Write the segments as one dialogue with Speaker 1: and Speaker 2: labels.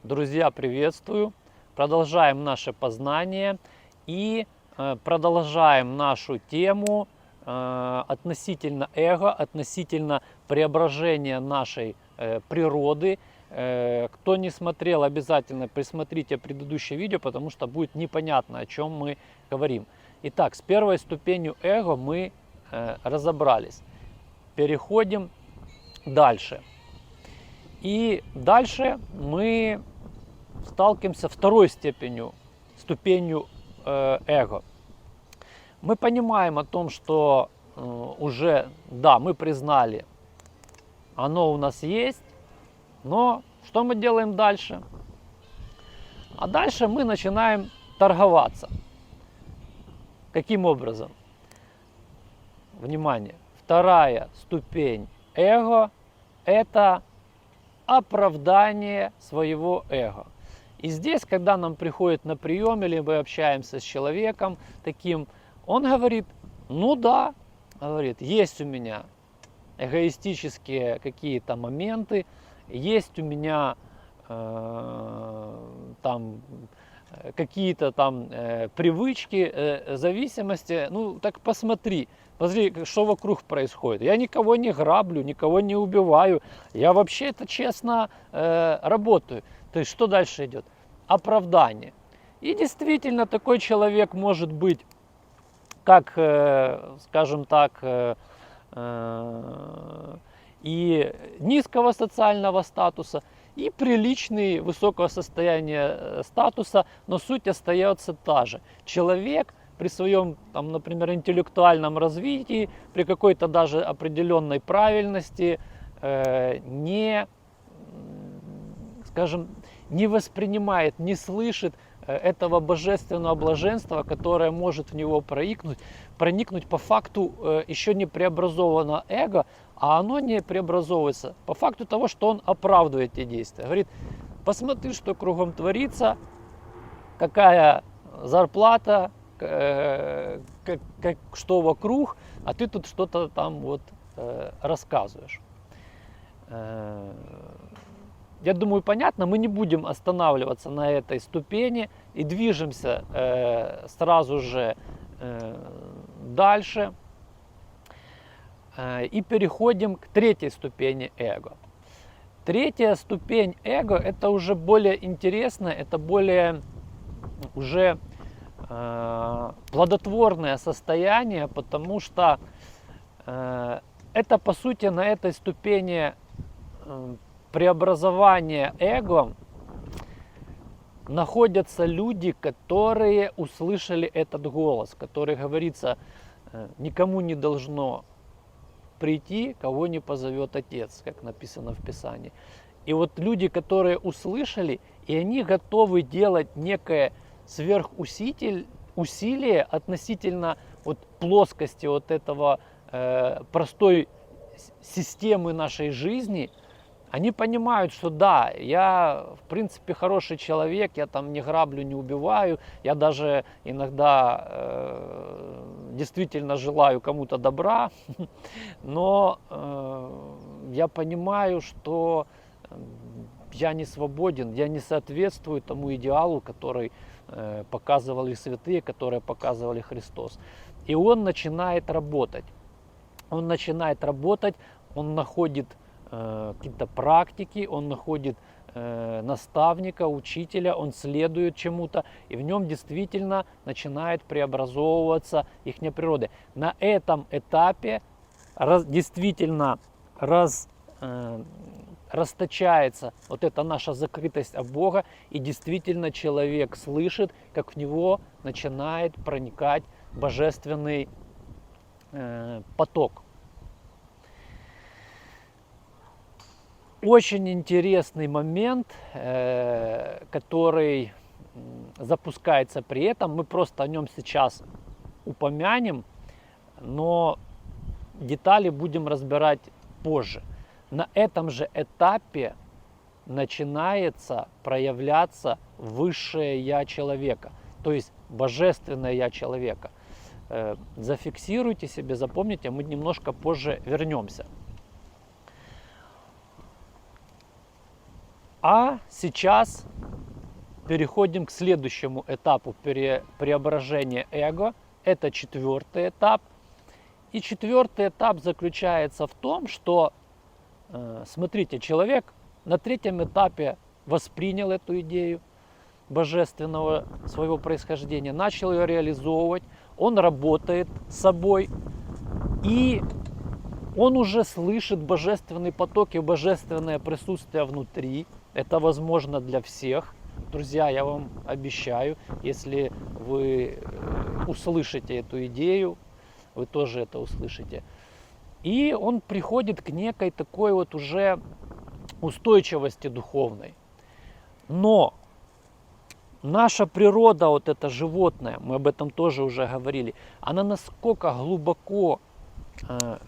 Speaker 1: Друзья, приветствую! Продолжаем наше познание и продолжаем нашу тему относительно эго, относительно преображения нашей природы. Кто не смотрел, обязательно присмотрите предыдущее видео, потому что будет непонятно, о чем мы говорим. Итак, с первой ступенью эго мы разобрались. Переходим дальше. И дальше мы сталкиваемся второй ступенью эго. Мы понимаем о том, что уже, да, мы признали, оно у нас есть, но что мы делаем дальше? А дальше мы начинаем торговаться. Каким образом? Внимание! Вторая ступень эго – это оправдание своего эго. И здесь, когда нам приходит на прием или мы общаемся с человеком таким, он говорит, ну да, говорит, есть у меня эгоистические какие-то моменты, есть у меня там какие-то там привычки, зависимости. Ну так посмотри, что вокруг происходит. Я никого не граблю, никого не убиваю. Я вообще это честно работаю. То есть что дальше идет? Оправдание. И действительно такой человек может быть, как, скажем так, и низкого социального статуса, и приличный, высокого состояния статуса, но суть остается та же. Человек при своем, там, например, интеллектуальном развитии, при какой-то даже определенной правильности, скажем, не воспринимает, не слышит этого божественного блаженства, которое может в него проникнуть по факту еще не преобразовано эго, а оно не преобразовывается по факту того, что он оправдывает эти действия. Говорит, посмотри, что кругом творится, какая зарплата, что вокруг, а ты тут что-то там вот рассказываешь. Я думаю, понятно, мы не будем останавливаться на этой ступени и движемся сразу же дальше и переходим к третьей ступени эго. Третья ступень эго – это уже более интересно, это более уже плодотворное состояние, потому что это по сути на этой ступени преобразования эго находятся люди, которые услышали этот голос, который говорится, никому не должно прийти, кого не позовет Отец, как написано в Писании. И вот люди, которые услышали, и они готовы делать некое сверхусилие относительно вот плоскости вот этого простой системы нашей жизни. Они понимают, что да, я в принципе хороший человек, я там не граблю, не убиваю, я даже иногда действительно желаю кому-то добра, но я понимаю, что я не свободен, я не соответствую тому идеалу, который показывали святые, который показывали Христос. И он начинает работать. Он начинает работать, он находит какие-то практики, он находит наставника, учителя, он следует чему-то, и в нем действительно начинает преобразовываться их природа. На этом этапе действительно расточается вот эта наша закрытость от Бога, и действительно человек слышит, как в него начинает проникать божественный поток. Очень интересный момент, который запускается при этом. Мы просто о нем сейчас упомянем, но детали будем разбирать позже. На этом же этапе начинается проявляться высшее Я человека, то есть божественное Я человека. Зафиксируйте себе, запомните, мы немножко позже вернемся. А сейчас переходим к следующему этапу преображения эго. Это 4-й этап. И 4-й этап заключается в том, что, смотрите, человек на 3-м этапе воспринял эту идею божественного своего происхождения, начал ее реализовывать, он работает с собой, и он уже слышит божественный поток и божественное присутствие внутри. Это возможно для всех. Друзья, я вам обещаю, если вы услышите эту идею, вы тоже это услышите. И он приходит к некой такой вот уже устойчивости духовной. Но наша природа, вот эта животная, мы об этом тоже уже говорили, она насколько глубоко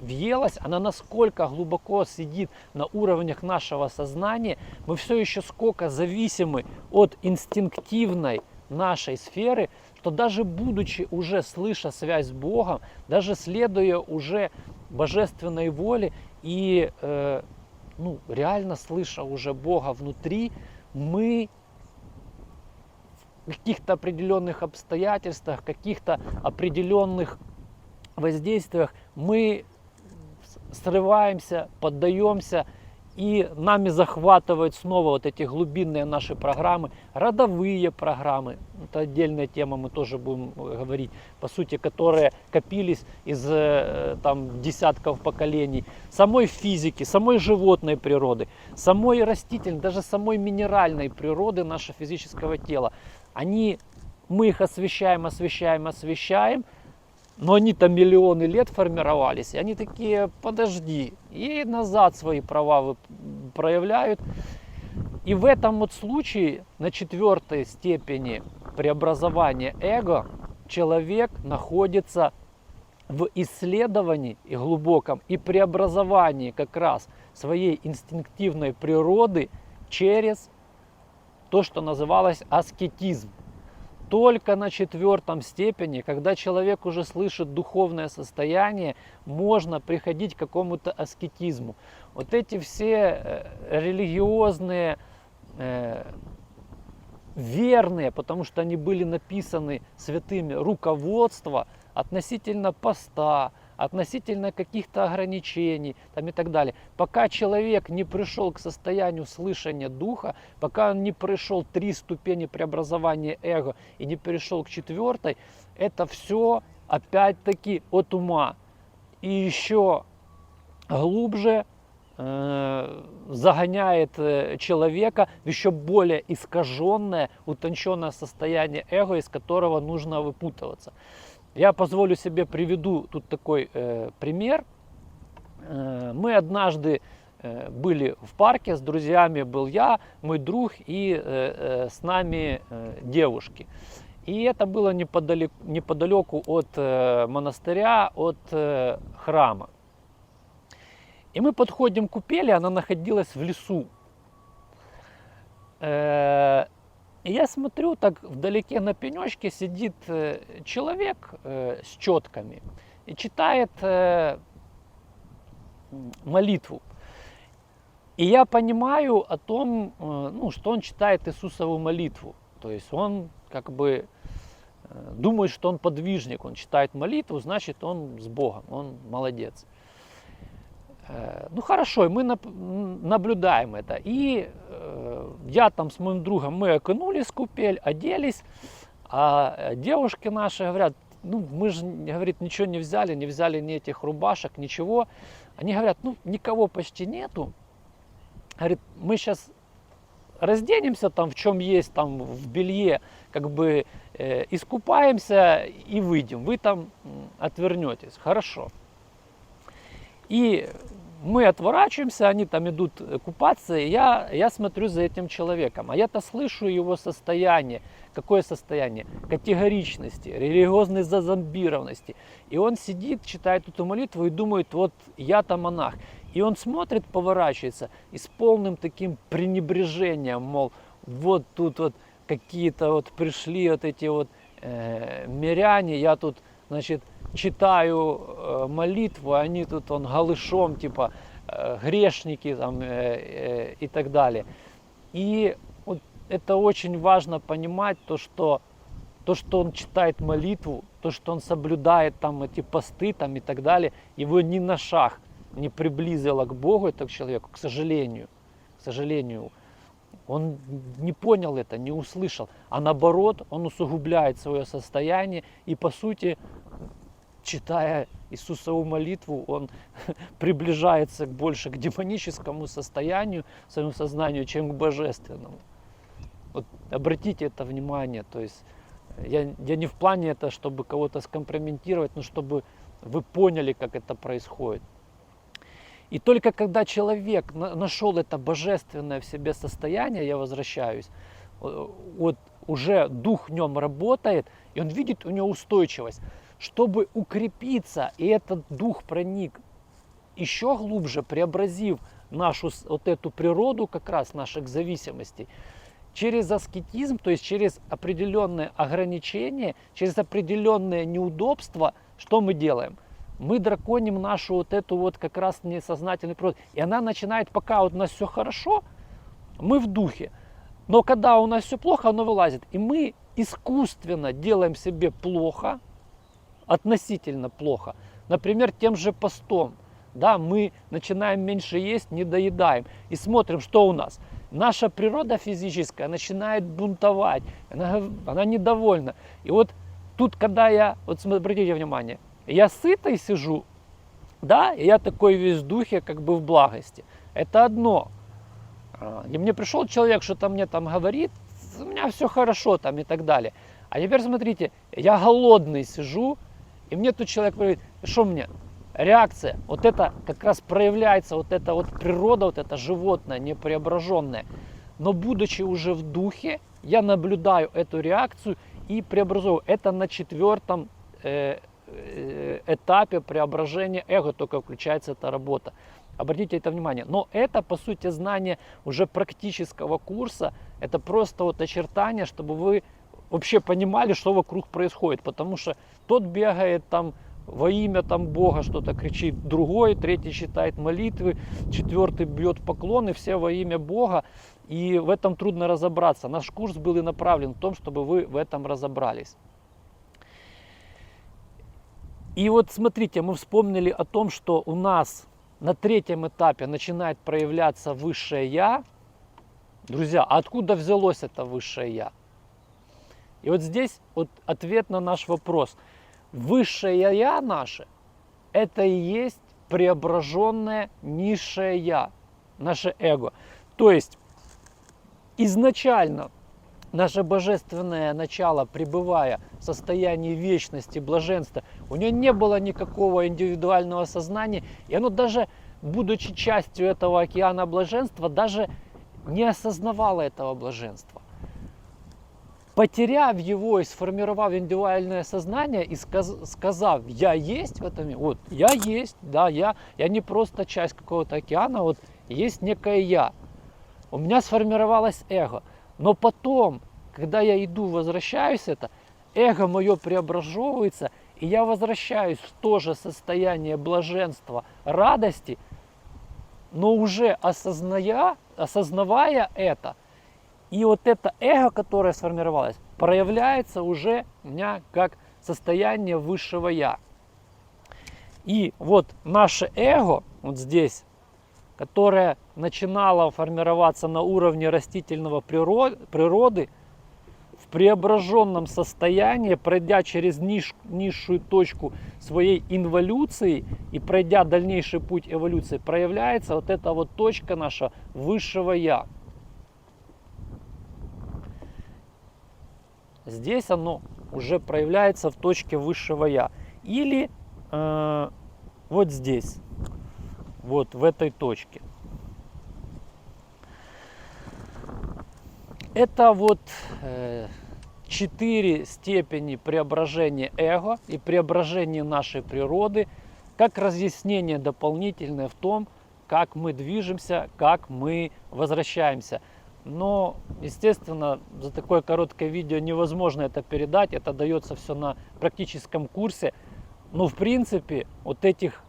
Speaker 1: въелась, она насколько глубоко сидит на уровнях нашего сознания, мы все еще сколько зависимы от инстинктивной нашей сферы, что даже будучи уже слыша связь с Богом, даже следуя уже божественной воле и реально слыша уже Бога внутри, мы в каких-то определенных обстоятельствах, каких-то определенных воздействиях мы срываемся, поддаемся, и нами захватывают снова вот эти глубинные наши программы, родовые программы. Это отдельная тема, мы тоже будем говорить, по сути, которые копились из десятков поколений. Самой физики, самой животной природы, самой растительной, даже самой минеральной природы нашего физического тела. Мы их освещаем, но они-то миллионы лет формировались, и они такие, подожди, и назад свои права проявляют. И в этом вот случае, на 4-й степени преобразования эго, человек находится в исследовании и глубоком, и преобразовании как раз своей инстинктивной природы через то, что называлось аскетизм. Только на 4-м степени, когда человек уже слышит духовное состояние, можно приходить к какому-то аскетизму. Вот эти все религиозные, верные, потому что они были написаны святыми, руководства относительно поста, относительно каких-то ограничений и так далее. Пока человек не пришел к состоянию слышания духа, пока он не прошел 3 ступени преобразования эго и не перешел к 4-й, это все опять-таки от ума. И еще глубже загоняет человека в еще более искаженное, утонченное состояние эго, из которого нужно выпутываться. Я позволю себе приведу тут такой пример. Мы однажды были в парке, с друзьями был я, мой друг и с нами девушки. И это было неподалеку от монастыря, от храма. И мы подходим к купели, она находилась в лесу. И я смотрю, так вдалеке на пенечке сидит человек с четками и читает молитву. И я понимаю о том, что он читает Иисусову молитву. То есть он как бы думает, что он подвижник, он читает молитву, значит он с Богом, он молодец. Ну хорошо, мы наблюдаем это. И я там с моим другом, мы окунулись в купель, оделись, а девушки наши говорят, мы же, говорит, ничего не взяли ни этих рубашек, ничего. Они говорят, никого почти нету. Говорит, мы сейчас разденемся там в чем есть, там в белье, как бы искупаемся и выйдем. Вы там отвернетесь. Хорошо. И мы отворачиваемся, они там идут купаться, и я смотрю за этим человеком. А я-то слышу его состояние. Какое состояние? Категоричности, религиозной зазомбированности. И он сидит, читает эту молитву и думает, вот я-то монах. И он смотрит, поворачивается и с полным таким пренебрежением, мол, вот тут вот какие-то вот пришли вот эти вот миряне, я тут, значит, читаю молитву, они тут голышом, типа грешники там, и так далее. И вот это очень важно понимать, то, что он читает молитву, то, что он соблюдает там эти посты там, и так далее, его ни на шаг не приблизило к Богу, это к человеку, к сожалению. К сожалению. Он не понял это, не услышал. А наоборот, он усугубляет свое состояние и, по сути, читая Иисусову молитву, он приближается больше к демоническому состоянию, своему сознанию, чем к божественному. Вот обратите это внимание, то есть я не в плане это, чтобы кого-то скомпрометировать, но чтобы вы поняли, как это происходит. И только когда человек нашел это божественное в себе состояние, я возвращаюсь, вот уже дух в нем работает, и он видит у него устойчивость. Чтобы укрепиться, и этот дух проник еще глубже, преобразив нашу вот эту природу как раз наших зависимостей, через аскетизм, то есть через определенные ограничения, через определенные неудобства, что мы делаем? Мы драконим нашу вот эту вот как раз несознательную природу. И она начинает, пока вот у нас все хорошо, мы в духе. Но когда у нас все плохо, оно вылазит. И мы искусственно делаем себе плохо, относительно плохо. Например, тем же постом. Да, мы начинаем меньше есть, не доедаем. И смотрим, что у нас. Наша природа физическая начинает бунтовать. Она недовольна. И вот тут, когда я, вот обратите внимание, я сытый сижу, да, и я такой весь в духе, как бы в благости. Это одно. И мне пришел человек, что-то мне там говорит, у меня все хорошо там и так далее. А теперь смотрите, я голодный сижу, и мне тут человек говорит, что мне? Реакция, вот это как раз проявляется, вот эта вот природа, вот это животное, непреображенное. Но будучи уже в духе, я наблюдаю эту реакцию и преобразую. Это на 4-м этапе преображения эго только включается эта работа. Обратите это внимание. Но это, по сути, знание уже практического курса. Это просто вот очертания, чтобы вы вообще понимали, что вокруг происходит. Потому что тот бегает там во имя там Бога, что-то кричит, другой, третий читает молитвы, 4-й бьет поклоны, все во имя Бога. И в этом трудно разобраться. Наш курс был и направлен в том, чтобы вы в этом разобрались. И вот смотрите, мы вспомнили о том, что у нас на 3-м этапе начинает проявляться высшее Я. Друзья, а откуда взялось это высшее Я? И вот здесь вот ответ на наш вопрос. Высшее Я наше, это и есть преображенное низшее Я, наше эго. То есть изначально наше божественное начало, пребывая в состоянии вечности, блаженства, у него не было никакого индивидуального сознания, и оно даже, будучи частью этого океана блаженства, даже не осознавало этого блаженства. Потеряв его и сформировав индивидуальное сознание и сказав, я есть в этом мире, вот я есть, да, я не просто часть какого-то океана, вот есть некое я. У меня сформировалось эго. Но потом, когда я иду, возвращаюсь, это эго мое преобразовывается, и я возвращаюсь в то же состояние блаженства, радости, но уже осознавая это, и вот это эго, которое сформировалось, проявляется уже у меня как состояние высшего Я. И вот наше эго, вот здесь, которое начинало формироваться на уровне растительного природы, в преображенном состоянии, пройдя через низшую точку своей инволюции и пройдя дальнейший путь эволюции, проявляется вот эта вот точка наша высшего Я. Здесь оно уже проявляется в точке высшего Я. Или вот здесь, вот в этой точке. Это вот 4 степени преображения эго и преображения нашей природы, как разъяснение дополнительное в том, как мы движемся, как мы возвращаемся. Но, естественно, за такое короткое видео невозможно это передать, это дается все на практическом курсе. Но, в принципе, вот этих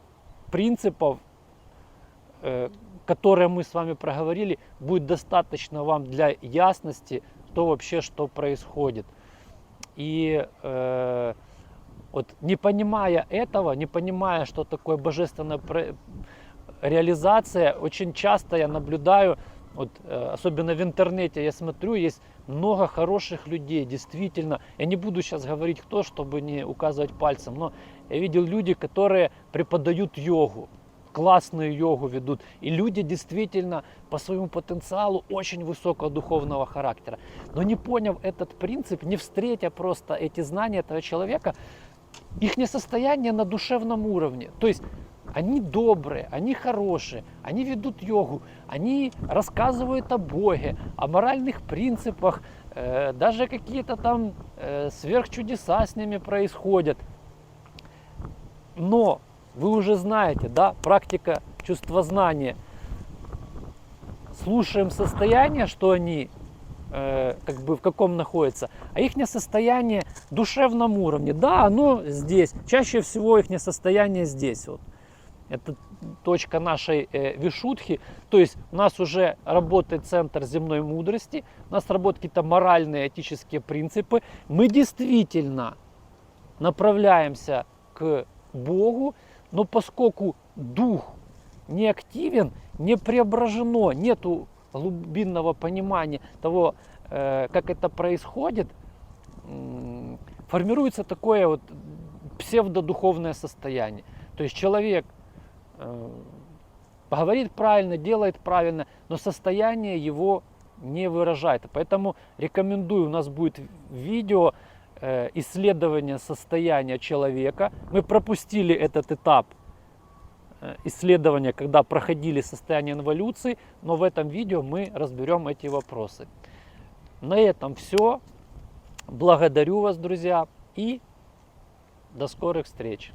Speaker 1: принципов, которое мы с вами проговорили, будет достаточно вам для ясности, что вообще, что происходит. И вот не понимая этого, не понимая, что такое божественная реализация, очень часто я наблюдаю, вот, особенно в интернете я смотрю, есть много хороших людей, действительно. Я не буду сейчас говорить кто, чтобы не указывать пальцем, но я видел люди, которые преподают йогу, классную йогу ведут. И люди действительно по своему потенциалу очень высокого духовного характера. Но не поняв этот принцип, не встретя просто эти знания этого человека, их состояние на душевном уровне. То есть они добрые, они хорошие, они ведут йогу, они рассказывают о Боге, о моральных принципах, даже какие-то там сверхчудеса с ними происходят. Но вы уже знаете, да, практика чувствознания. Слушаем состояние, что они как бы в каком находятся, а их состояние в душевном уровне. Да, оно здесь. Чаще всего их состояние здесь. Вот. Это точка нашей вишудхи. То есть у нас уже работает центр земной мудрости, у нас работают какие-то моральные, этические принципы. Мы действительно направляемся к Богу, но поскольку дух не активен, не преображено, нету глубинного понимания того, как это происходит, формируется такое вот псевдодуховное состояние. То есть человек говорит правильно, делает правильно, но состояние его не выражает. Поэтому рекомендую, у нас будет видео исследования состояния человека. Мы пропустили этот этап исследования, когда проходили состояние инволюции, но в этом видео мы разберем эти вопросы. На этом все. Благодарю вас, друзья, и до скорых встреч.